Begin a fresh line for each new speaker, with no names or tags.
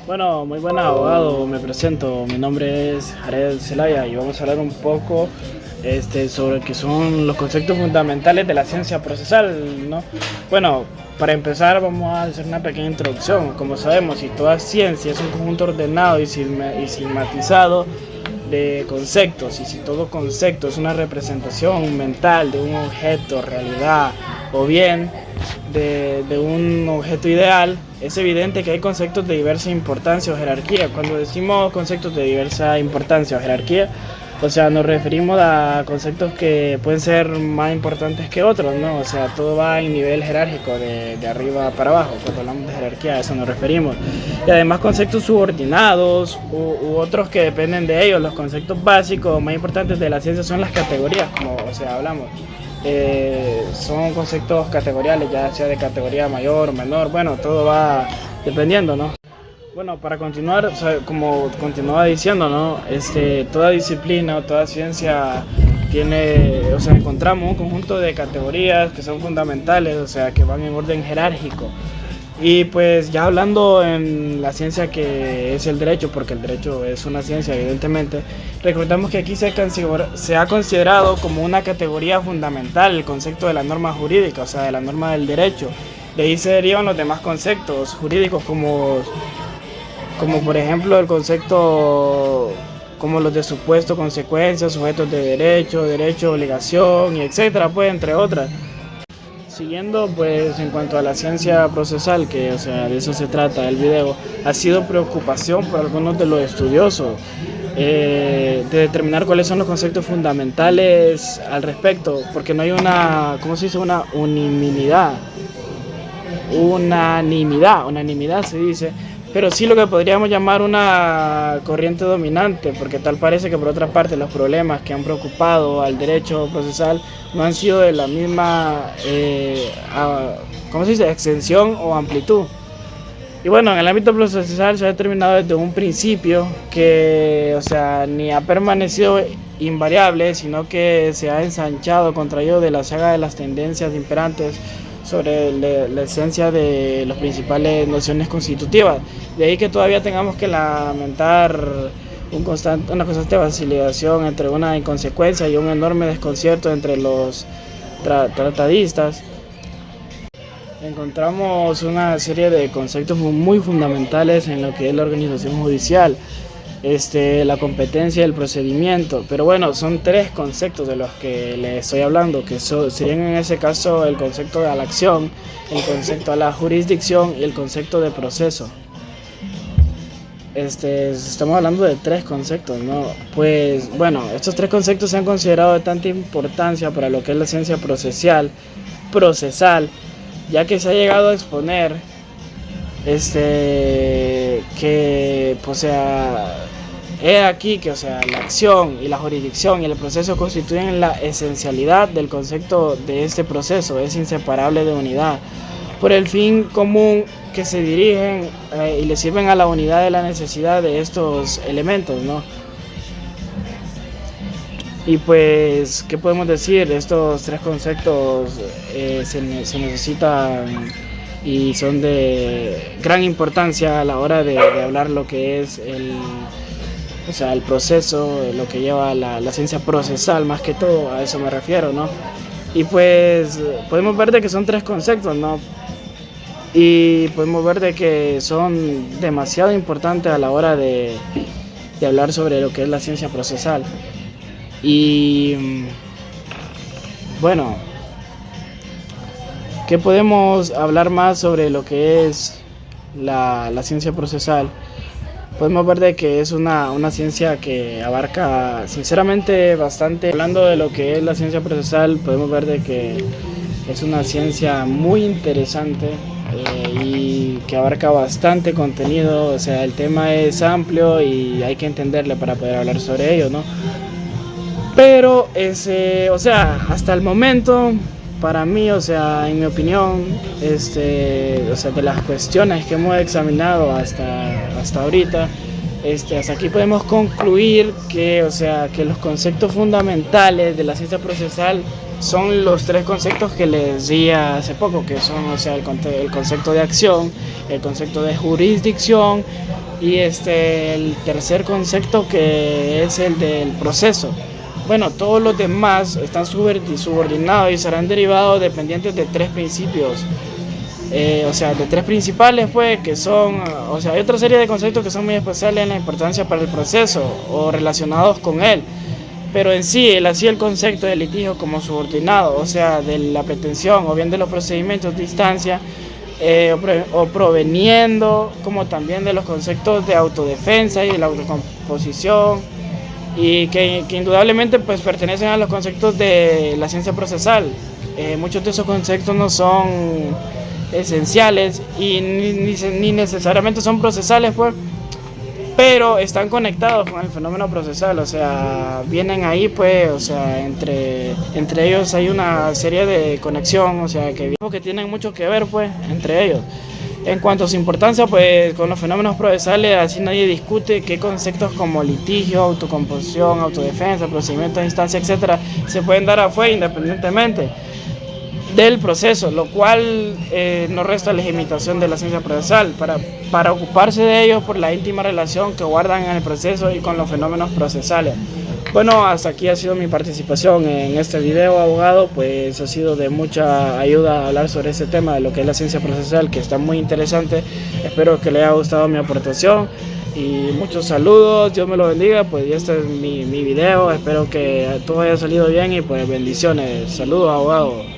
Bueno, muy buenas, abogado. Me presento. Mi nombre es Jared Zelaya y vamos a hablar un poco sobre qué son los conceptos fundamentales de la ciencia procesal, ¿no? Bueno, para empezar vamos a hacer una pequeña introducción. Como sabemos, si toda ciencia es un conjunto ordenado y sistematizado de conceptos, y si todo concepto es una representación mental de un objeto, realidad o bien de un objeto ideal, es evidente que hay conceptos de diversa importancia o jerarquía. Cuando decimos conceptos de diversa importancia o jerarquía, o sea, nos referimos a conceptos que pueden ser más importantes que otros, ¿no? O sea, todo va en nivel jerárquico, de arriba para abajo. Cuando hablamos de jerarquía, a eso nos referimos. Y además conceptos subordinados u otros que dependen de ellos. Los conceptos básicos más importantes de la ciencia son las categorías, como o sea, hablamos. Son conceptos categoriales, ya sea de categoría mayor o menor, bueno, todo va dependiendo, ¿no? Bueno, para continuar, o sea, como continuaba diciendo, ¿no? Toda disciplina o toda ciencia tiene, o sea, encontramos un conjunto de categorías que son fundamentales, o sea, que van en orden jerárquico. Y pues ya hablando en la ciencia que es el derecho, porque el derecho es una ciencia evidentemente, recordamos que aquí se ha considerado como una categoría fundamental el concepto de la norma jurídica, o sea, de la norma del derecho. De ahí se derivan los demás conceptos jurídicos como por ejemplo el concepto como los de supuesto, consecuencias, sujetos de derecho, derecho, obligación y etcétera, pues entre otras. Siguiendo pues en cuanto a la ciencia procesal, que o sea de eso se trata el video, ha sido preocupación por algunos de los estudiosos de determinar cuáles son los conceptos fundamentales al respecto, porque no hay una, ¿cómo se dice? Una unanimidad se dice, pero sí lo que podríamos llamar una corriente dominante, porque tal parece que por otra parte los problemas que han preocupado al derecho procesal no han sido de la misma, ¿cómo se dice?, extensión o amplitud. Y bueno, en el ámbito procesal se ha determinado desde un principio que, o sea, ni ha permanecido invariable, sino que se ha ensanchado, contraído de la saga de las tendencias imperantes sobre la esencia de las principales nociones constitutivas. De ahí que todavía tengamos que lamentar una constante vacilación entre una inconsecuencia y un enorme desconcierto entre los tratadistas. Encontramos una serie de conceptos muy fundamentales en lo que es la organización judicial, la competencia y el procedimiento. Pero bueno, son tres conceptos de los que les estoy hablando, que serían en ese caso el concepto de la acción, el concepto de la jurisdicción y el concepto de proceso. Estamos hablando de tres conceptos, ¿no? Pues bueno, estos tres conceptos se han considerado de tanta importancia para lo que es la ciencia procesal, ya que se ha llegado a exponer que pues, o sea, he aquí que o sea, la acción y la jurisdicción y el proceso constituyen la esencialidad del concepto de este proceso, es inseparable de unidad, por el fin común que se dirigen y le sirven a la unidad de la necesidad de estos elementos, ¿no? Y pues, ¿qué podemos decir? Estos tres conceptos se necesitan y son de gran importancia a la hora de hablar lo que es o sea, el proceso, lo que lleva la ciencia procesal, más que todo, a eso me refiero, ¿no? Y pues podemos ver de que son tres conceptos, ¿no? Y podemos ver de que son demasiado importantes a la hora de hablar sobre lo que es la ciencia procesal. Y bueno, ¿qué podemos hablar más sobre lo que es la ciencia procesal? Podemos ver de que es una ciencia que abarca sinceramente bastante. Hablando de lo que es la ciencia procesal, podemos ver de que es una ciencia muy interesante y que abarca bastante contenido. O sea, el tema es amplio y hay que entenderle para poder hablar sobre ello, ¿no? Pero o sea, hasta el momento, para mí, o sea, en mi opinión, o sea, de las cuestiones que hemos examinado hasta ahorita, hasta aquí podemos concluir que, o sea, que los conceptos fundamentales de la ciencia procesal son los tres conceptos que les di hace poco, que son, o sea, el concepto de acción, el concepto de jurisdicción Y el tercer concepto, que es el del proceso. Bueno, todos los demás están subordinados y serán derivados dependientes de tres principios. O sea, de tres principales, pues, que son, o sea, hay otra serie de conceptos que son muy especiales en la importancia para el proceso o relacionados con él. Pero en sí, él hacía el concepto de litigio como subordinado, o sea, de la pretensión o bien de los procedimientos de instancia, o proveniendo, como también de los conceptos de autodefensa y de la autocomposición, y que indudablemente pues pertenecen a los conceptos de la ciencia procesal. Muchos de esos conceptos no son esenciales y ni necesariamente son procesales, pues, pero están conectados con el fenómeno procesal, o sea, vienen ahí, pues, o sea, entre ellos hay una serie de conexión, o sea, que tienen mucho que ver, pues, entre ellos. En cuanto a su importancia, pues, con los fenómenos procesales, así nadie discute qué conceptos como litigio, autocomposición, autodefensa, procedimiento de instancia, etcétera, se pueden dar afuera independientemente del proceso, lo cual no resta legitimación de la ciencia procesal para ocuparse de ellos por la íntima relación que guardan en el proceso y con los fenómenos procesales. Bueno, hasta aquí ha sido mi participación en este video, abogado. Pues ha sido de mucha ayuda hablar sobre este tema de lo que es la ciencia procesal, que está muy interesante. Espero que le haya gustado mi aportación y muchos saludos, Dios me lo bendiga. Pues ya este es mi video, espero que todo haya salido bien y pues bendiciones. Saludos, abogado.